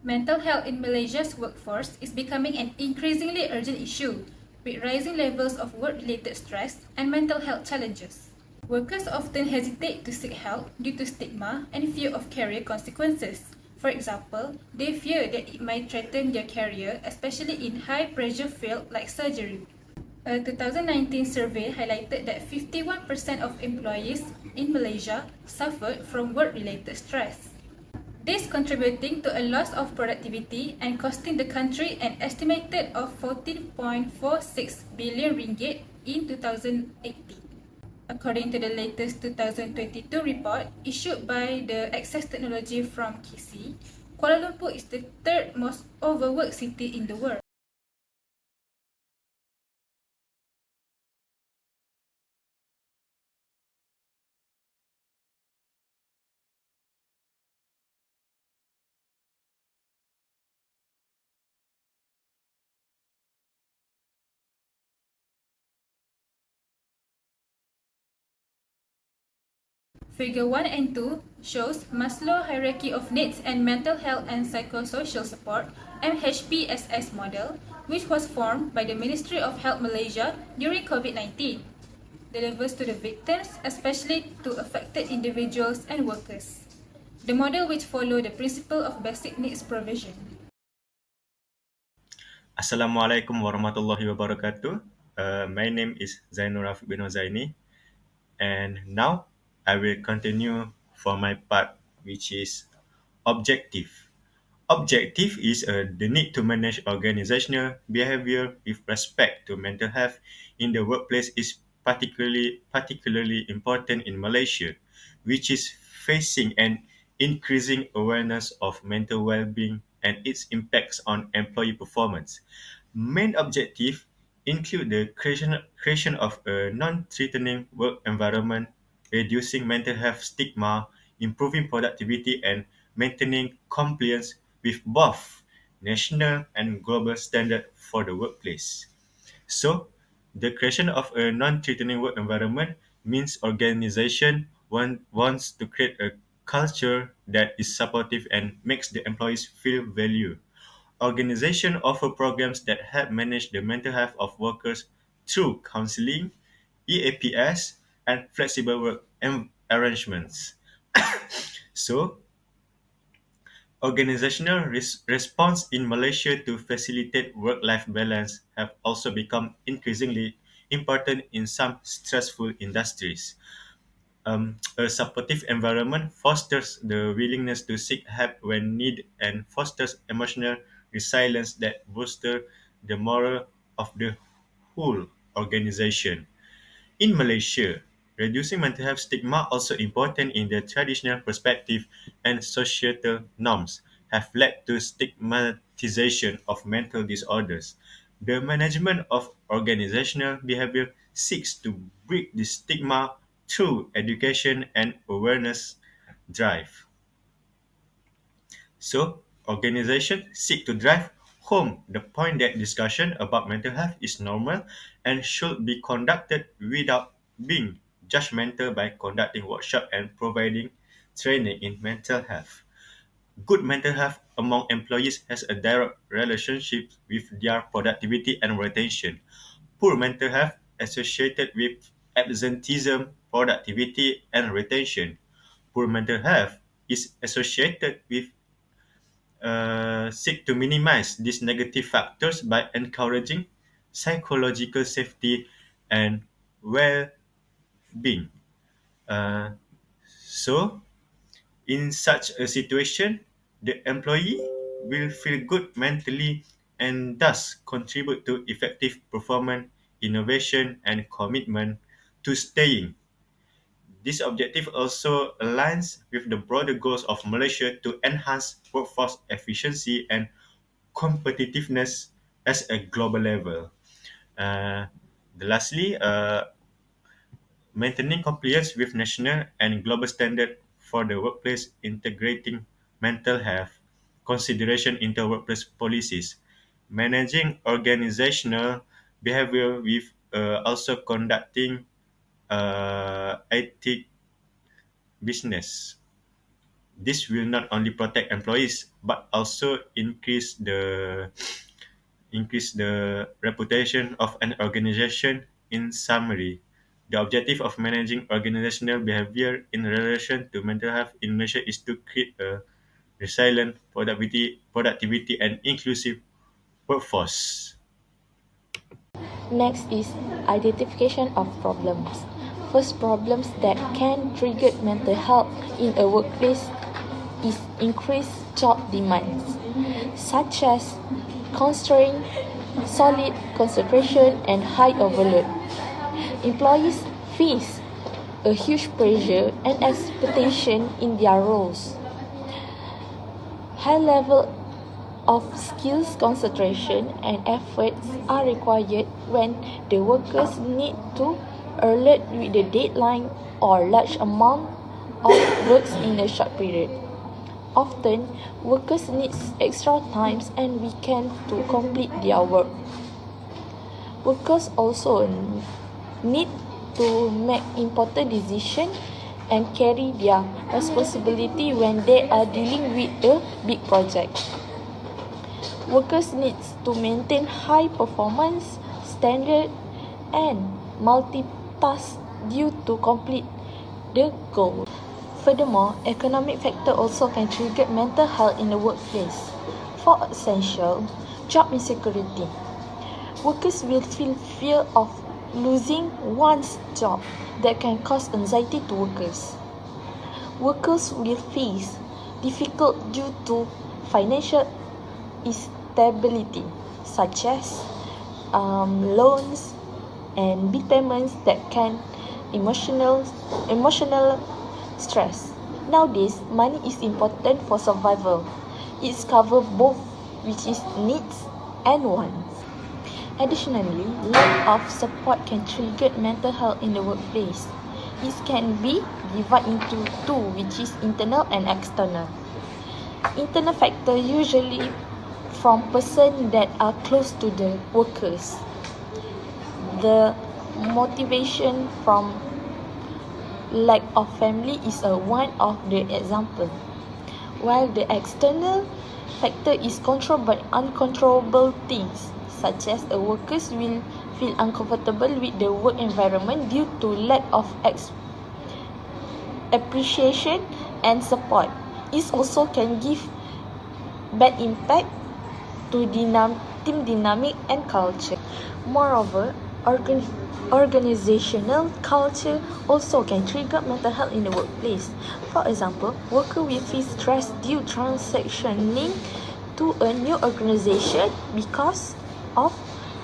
Mental health in Malaysia's workforce is becoming an increasingly urgent issue, with rising levels of work-related stress and mental health challenges. Workers often hesitate to seek help due to stigma and fear of career consequences. For example, they fear that it might threaten their career, especially in high-pressure fields like surgery. A 2019 survey highlighted that 51% of employees in Malaysia suffered from work-related stress. This contributing to a loss of productivity and costing the country an estimated of 14.46 billion ringgit in 2018. According to the latest 2022 report issued by the Access Technology from KC, Kuala Lumpur is the third most overworked city in the world. Figure 1 and 2 shows Maslow hierarchy of needs and mental health and psychosocial support MHPSS model, which was formed by the Ministry of Health Malaysia during COVID-19. Delivers to the victims, especially to affected individuals and workers. The model which follow the principle of basic needs provision. Assalamualaikum warahmatullahi wabarakatuh. My name is Zainur Rafiq bin Zaini, and now I will continue for my part, which is objective. Objective is the need to manage organizational behavior with respect to mental health in the workplace is particularly important in Malaysia, which is facing an increasing awareness of mental well-being and its impacts on employee performance. Main objectives include the creation of a non-threatening work environment, reducing mental health stigma, improving productivity, and maintaining compliance with both national and global standards for the workplace. So, the creation of a non-threatening work environment means organization wants to create a culture that is supportive and makes the employees feel valued. Organization offer programs that help manage the mental health of workers through counseling, EAPS, and flexible work arrangements. So, organizational response in Malaysia to facilitate work-life balance have also become increasingly important in some stressful industries. A supportive environment fosters the willingness to seek help when needed and fosters emotional resilience that boosts the morale of the whole organization. In Malaysia, reducing mental health stigma also important in the traditional perspective and societal norms have led to stigmatization of mental disorders. The management of organizational behavior seeks to break the stigma through education and awareness drive. So, organizations seek to drive home the point that discussion about mental health is normal and should be conducted without being judgmental by conducting workshops and providing training in mental health. Good mental health among employees has a direct relationship with their productivity and retention. Poor mental health associated with absenteeism, productivity, and retention. Poor mental health is associated with seek to minimize these negative factors by encouraging psychological safety and well-being. Uh, so, in such a situation, the employee will feel good mentally and thus contribute to effective performance, innovation, and commitment to staying. This objective also aligns with the broader goals of Malaysia to enhance workforce efficiency and competitiveness as a global level. Uh, Lastly, maintaining compliance with national and global standards for the workplace, integrating mental health consideration into workplace policies, managing organizational behavior with also conducting ethic business. This will not only protect employees but also increase the reputation of an organization. In summary, the objective of managing organizational behavior in relation to mental health in Malaysia is to create a resilient, productivity and inclusive workforce. Next is identification of problems. First, problems that can trigger mental health in a workplace is increased job demands, such as constraint, solid concentration, and high overload. Employees face a huge pressure and expectation in their roles. High level of skills, concentration, and efforts are required when the workers need to alert with the deadline or large amount of works in a short period. Often, workers need extra times and weekends to complete their work. Workers also need to make important decisions and carry their responsibility when they are dealing with a big project. Workers need to maintain high performance standard and multitask due to complete the goal. Furthermore, economic factor also can trigger mental health in the workplace. For example, job insecurity. Workers will feel fear of losing one's job that can cause anxiety to workers. Workers will face difficult due to financial instability, such as loans and bill payments that can emotional stress. Nowadays, money is important for survival. It's cover both, which is needs and wants. Additionally, lack of support can trigger mental health in the workplace. It can be divided into two, which is internal and external. Internal factor usually from persons that are close to the workers. The motivation from lack of family is one of the example. While the external factor is controlled by uncontrollable things, such as a workers will feel uncomfortable with the work environment due to lack of appreciation and support. It also can give bad impact to team dynamic and culture. Moreover, organizational culture also can trigger mental health in the workplace. For example, workers will feel stress due transitioning to a new organization because of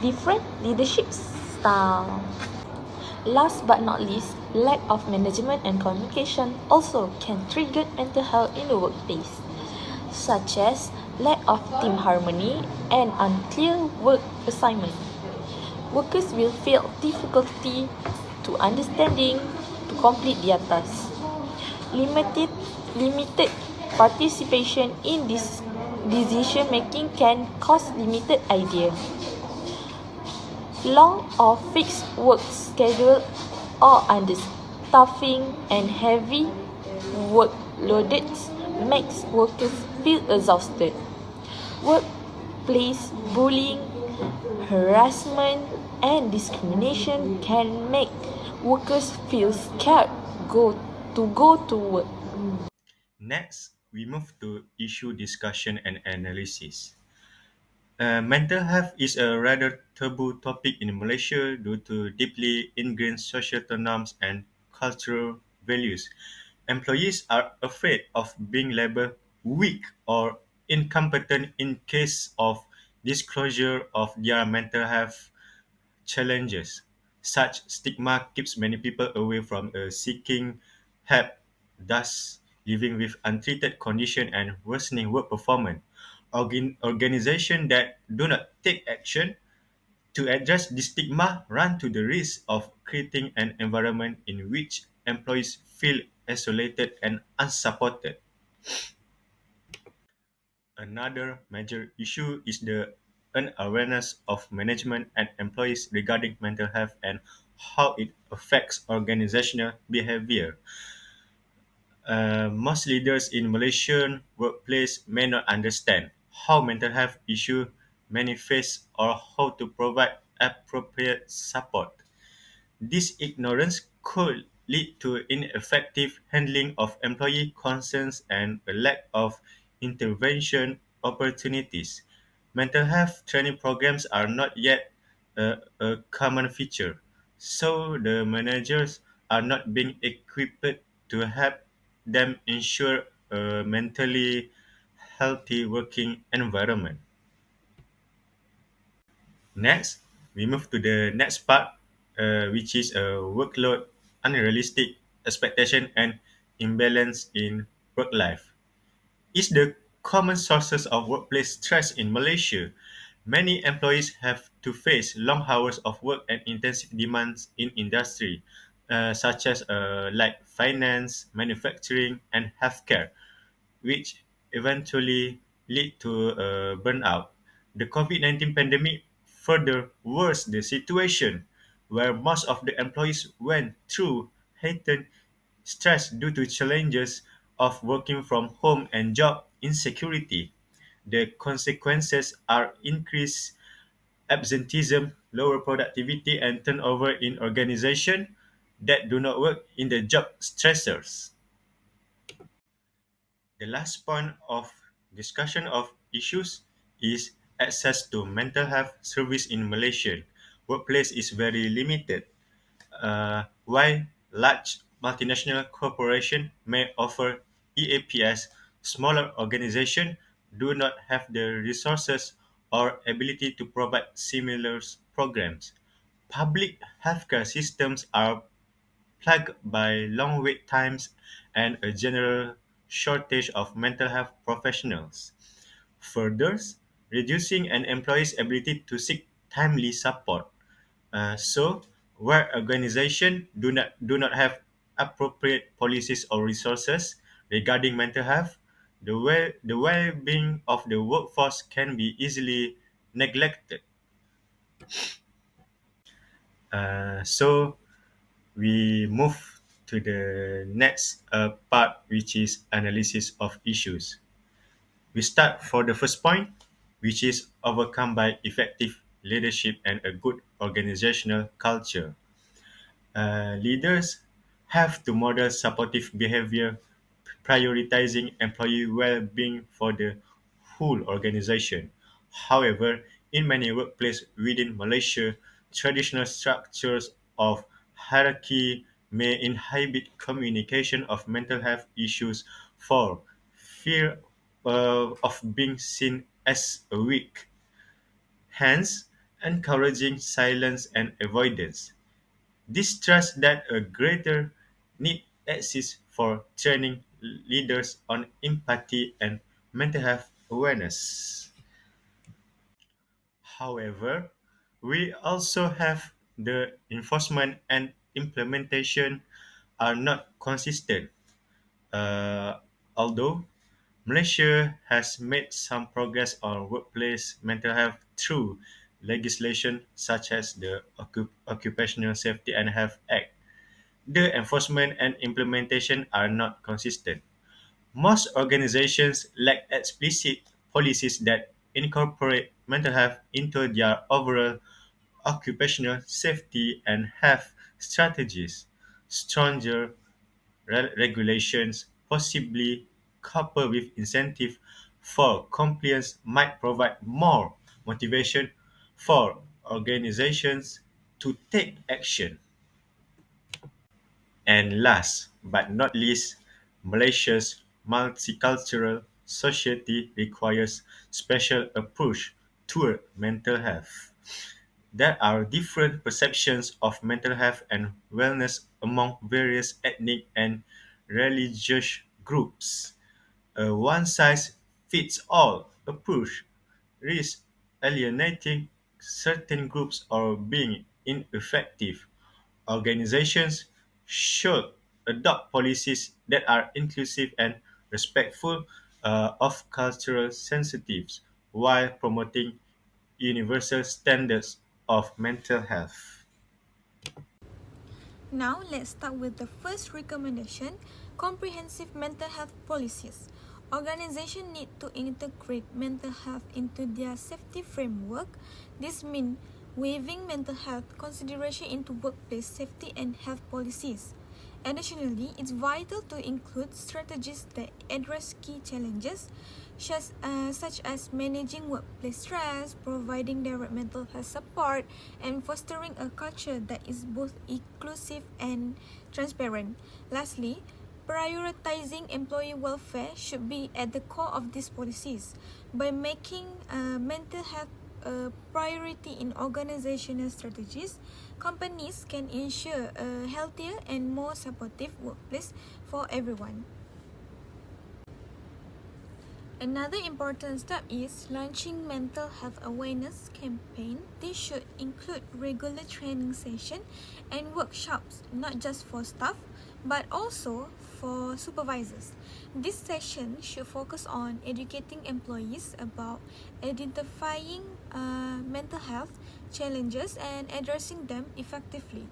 different leadership style. Last but not least, lack of management and communication also can trigger mental health in the workplace, such as lack of team harmony and unclear work assignment. Workers will feel difficulty to understanding to complete their tasks. Limited participation in this decision making can cause limited idea. Long or fixed work schedule or understaffing and heavy workloads makes workers feel exhausted. Workplace bullying, harassment, and discrimination can make workers feel scared to go to work. Next, we move to issue discussion and analysis. Mental health is a rather taboo topic in Malaysia due to deeply ingrained societal norms and cultural values. Employees are afraid of being labeled weak or incompetent in case of disclosure of their mental health challenges. Such stigma keeps many people away from seeking help, thus living with untreated condition and worsening work performance. Organizations that do not take action to address the stigma run to the risk of creating an environment in which employees feel isolated and unsupported. Another major issue is the unawareness of management and employees regarding mental health and how it affects organizational behavior. Most leaders in Malaysian workplace may not understand how mental health issues manifest or how to provide appropriate support. This ignorance could lead to ineffective handling of employee concerns and a lack of intervention opportunities. Mental health training programs are not yet a common feature, so the managers are not being equipped to help them ensure a mentally healthy working environment. Next, we move to the next part, which is workload, unrealistic expectation, and imbalance in work life. Is the common sources of workplace stress in Malaysia. Many employees have to face long hours of work and intensive demands in industry, such as like finance, manufacturing, and healthcare, which eventually lead to burnout. The COVID-19 pandemic further worsened the situation, where most of the employees went through heightened stress due to challenges of working from home and job insecurity. The consequences are increased absenteeism, lower productivity, and turnover in organizations that do not work in the job stressors. The last point of discussion of issues is access to mental health service in Malaysia. Workplace is very limited. While large multinational corporations may offer EAPS, smaller organizations do not have the resources or ability to provide similar programs. Public healthcare systems are plagued by long wait times and a general shortage of mental health professionals. Further, reducing an employee's ability to seek timely support. So, where organizations do not have appropriate policies or resources regarding mental health, the well-being of the workforce can be easily neglected. So we move to the next part, which is analysis of issues. We start for the first point, which is overcome by effective leadership and a good organizational culture. Leaders have to model supportive behavior, prioritizing employee well-being for the whole organization. However, in many workplaces within Malaysia, traditional structures of hierarchy may inhibit communication of mental health issues for fear of being seen as weak, hence encouraging silence and avoidance. This stress that a greater need exists for training leaders on empathy and mental health awareness. However, we also have the enforcement and implementation are not consistent. Uh, Although Malaysia has made some progress on workplace mental health through legislation such as the Occupational Safety and Health Act, the enforcement and implementation are not consistent. Most organizations lack explicit policies that incorporate mental health into their overall occupational safety and health strategies. Stronger regulations, possibly coupled with incentive for compliance, might provide more motivation for organizations to take action. And last but not least, Malaysia's multicultural society requires special approach toward mental health. There are different perceptions of mental health and wellness among various ethnic and religious groups. A one size fits all approach risks alienating certain groups or being ineffective. Organizations should adopt policies that are inclusive and respectful of cultural sensitives while promoting universal standards of mental health. Now, let's start with the first recommendation, Comprehensive mental health policies. Organizations need to integrate mental health into their safety framework. This means weaving mental health consideration into workplace safety and health policies. Additionally, it's vital to include strategies that address key challenges, such as managing workplace stress, providing direct mental health support, and fostering a culture that is both inclusive and transparent. Lastly, prioritizing employee welfare should be at the core of these policies. By making mental health a priority in organizational strategies, companies can ensure a healthier and more supportive workplace for everyone. Another important step is launching mental health awareness campaign. This should include regular training sessions and workshops, not just for staff, but also for supervisors. This session should focus on educating employees about identifying mental health challenges and addressing them effectively.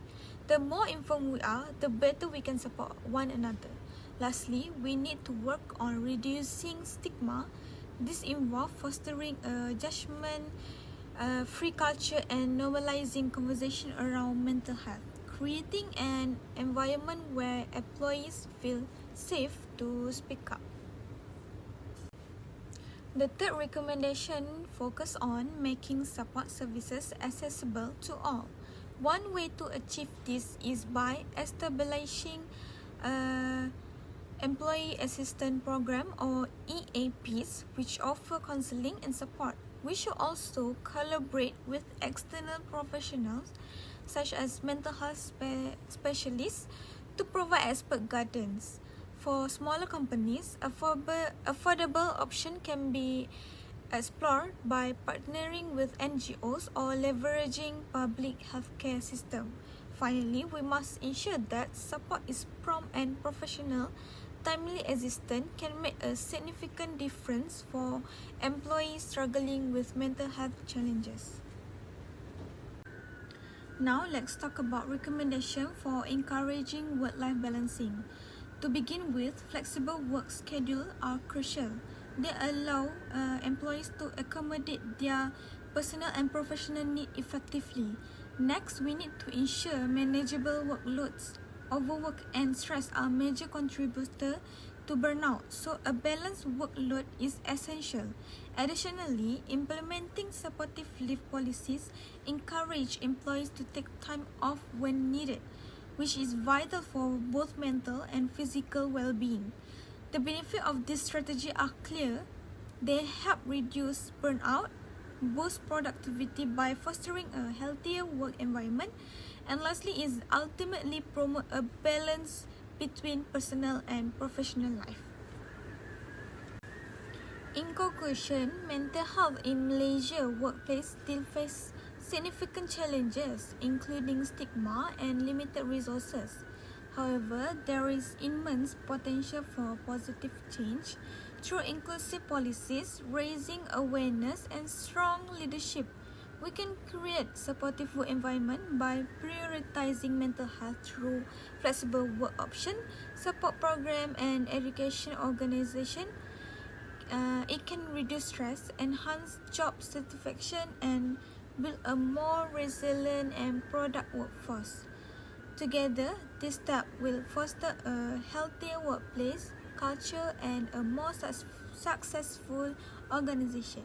The more informed we are, the better we can support one another. Lastly, we need to work on reducing stigma. This involves fostering a judgment-free culture and normalizing conversation around mental health, creating an environment where employees feel safe to speak up. The third recommendation focuses on making support services accessible to all. One way to achieve this is by establishing a Employee Assistance Program or EAPs, which offer counseling and support. We should also collaborate with external professionals such as mental health specialists to provide expert guidance. For smaller companies, affordable option can be explored by partnering with NGOs or leveraging public healthcare system. Finally, we must ensure that support is prompt and professional. Timely assistance can make a significant difference for employees struggling with mental health challenges. Now let's talk about recommendations for encouraging work-life balancing. To begin with, flexible work schedules are crucial. They allow employees to accommodate their personal and professional needs effectively. Next, we need to ensure manageable workloads. Overwork and stress are major contributors to burnout, so a balanced workload is essential. Additionally, implementing supportive leave policies encourage employees to take time off when needed, which is vital for both mental and physical well-being. The benefits of this strategy are clear. They help reduce burnout, boost productivity by fostering a healthier work environment, and lastly is ultimately promote a balance between personal and professional life. In conclusion, mental health in Malaysia workplace still face significant challenges, including stigma and limited resources. However, there is immense potential for positive change through inclusive policies, raising awareness, and strong leadership. We can create supportive work environment by prioritizing mental health through flexible work option, support program, and education organization. It can reduce stress, enhance job satisfaction, and build a more resilient and product workforce. Together, this step will foster a healthier workplace culture and a more successful organization.